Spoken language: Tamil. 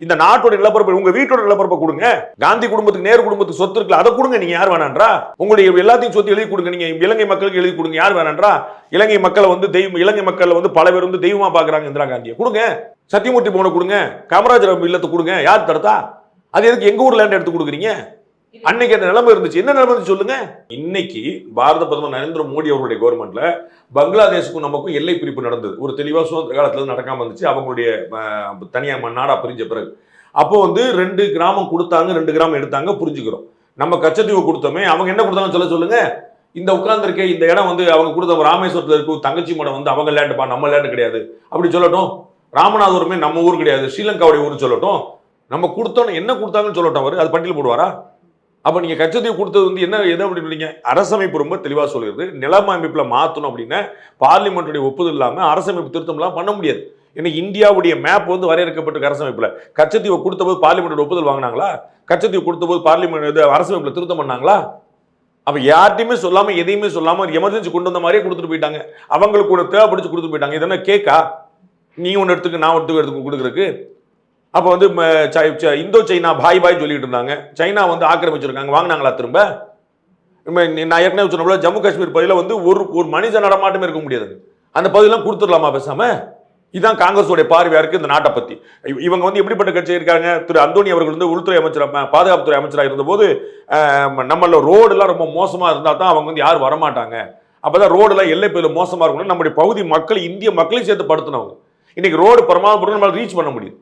இந்த நாட்டோட நிலப்பரப்பு உங்க வீட்டோட நிலப்பரப்பை கொடுங்க. காந்தி குடும்பத்துக்கு நேரு குடும்பத்துக்கு சொத்து இருக்குல்ல, அதை கொடுங்க. நீங்க யார் வேணான்றா? உங்களுடைய எல்லாத்தையும் சொத்து எழுதி கொடுங்க. நீங்க இலங்கை மக்களுக்கு எழுதி கொடுங்க. யார் வேணான்றா? இலங்கை மக்களை வந்து இலங்கை மக்கள் வந்து பல பேர் வந்து தெய்வமா பாக்குறாங்க இந்திரா காந்தியை. கொடுங்க. சத்தியமூர்த்தி போன கொடுங்க. காமராஜர் இல்லத்தை கொடுங்க. யார் தடுத்தா? அது எதுக்கு எங்க ஊர் லேண்ட் எடுத்து கொடுக்குறீங்க? அன்னைக்கு அந்த நிலைமை இருந்துச்சு. என்ன நிலைமை இருந்துச்சு சொல்லுங்க. இன்னைக்கு பாரத பிரதமர் நரேந்திர மோடி அவருடைய கவர்மெண்ட்ல பங்களாதேஷுக்கும் நமக்கும் எல்லை பிரிப்பு நடந்தது. ஒரு தெளிவா சுதந்திர காலத்துல நடக்காம இருந்துச்சு. அவங்களுடைய தனியா நாடா பிரிஞ்ச பிறகு அப்போ வந்து 2 கிராமம் கொடுத்தாங்க, 2 கிராமம் எடுத்தாங்க. புரிஞ்சுக்கிறோம். நம்ம கச்சத்தீவு கொடுத்தோமே, அவங்க என்ன கொடுத்தாங்கன்னு சொல்லுங்க. இந்த உட்கார்ந்துருக்க இந்த இடம் வந்து அவங்க கொடுத்த ராமேஸ்வரத்தில் இருக்கும் தங்கச்சி மடம் வந்து அவங்க லேண்டுப்பா, நம்ம லேண்டு கிடையாது அப்படி சொல்லட்டும். ராமநாதபுரமே நம்ம ஊர் கிடையாது, ஸ்ரீலங்காவுடைய ஊர் சொல்லட்டும். நம்ம கொடுத்தோன்னு என்ன கொடுத்தாங்கன்னு சொல்லட்டும். அவர் அது பட்டியல் போடுவாரா? அப்ப நீங்க கச்சத்தீவு கொடுத்தது வந்து என்ன எதை அப்படின்னு அரசமைப்பு ரொம்ப தெளிவா சொல்லுது. நிலமைப்புல மாத்தணும் அப்படின்னா பார்லிமெண்ட்டுடைய ஒப்புதல் இல்லாம அரசமைப்பு திருத்தம் எல்லாம் பண்ண முடியாது. ஏன்னா இந்தியாவுடைய மேப் வந்து வரையறுக்கப்பட்ட அரசமைப்புல கச்சத்தீவை கொடுத்த போது பார்லிமெண்ட் ஒப்புதல் வாங்கினாங்களா? கச்சத்தீவு கொடுத்த போது பார்லிமெண்ட் அரசமைப்புல திருத்தம் பண்ணாங்களா? அப்ப யார்ட்டையுமே சொல்லாம எதையுமே சொல்லாம எமர்ஜென்சி கொண்டு வந்த மாதிரியே கொடுத்துட்டு போயிட்டாங்க. அவங்களுக்கு கூட தேவைப்படுச்சு கொடுத்துட்டு போயிட்டாங்க. இது என்ன கேக்கா? நீ ஒன்று எடுத்துக்க நான் எடுத்துக்க கொடுக்குறதுக்கு. அப்போ வந்து இந்தோ சைனா பாய் சொல்லிட்டு இருந்தாங்க. சைனா வந்து ஆக்கிரமிச்சிருக்காங்க. வாங்கினாங்களா திரும்ப? நான் ஏற்கனவே சொன்ன ஜம்மு காஷ்மீர் பகுதியில் வந்து ஒரு மனித நடமாட்டமே இருக்க முடியாது. அந்த பகுதியெல்லாம் கொடுத்துடலாமா பேசாம? இதுதான் காங்கிரஸோடைய பார்வையா இருக்கு இந்த நாட்டை பத்தி. இவங்க வந்து எப்படிப்பட்ட கட்சி இருக்காங்க? திரு அந்தோனி அவர்கள் வந்து உள்துறை அமைச்சர் பாதுகாப்புத்துறை அமைச்சராக இருந்தபோது நம்மள ரோடு எல்லாம் ரொம்ப மோசமா இருந்தா தான் அவங்க வந்து யாரும் வரமாட்டாங்க. அப்பதான் ரோடு எல்லாம் எல்லை பகுதியில் மோசமா இருக்கணும். நம்முடைய பகுதி மக்கள் இந்திய மக்களையும் சேர்த்து படுத்தினவங்க. இன்னைக்கு ரோடு பிரமாதம் நம்மளால ரீச் பண்ண முடியும்.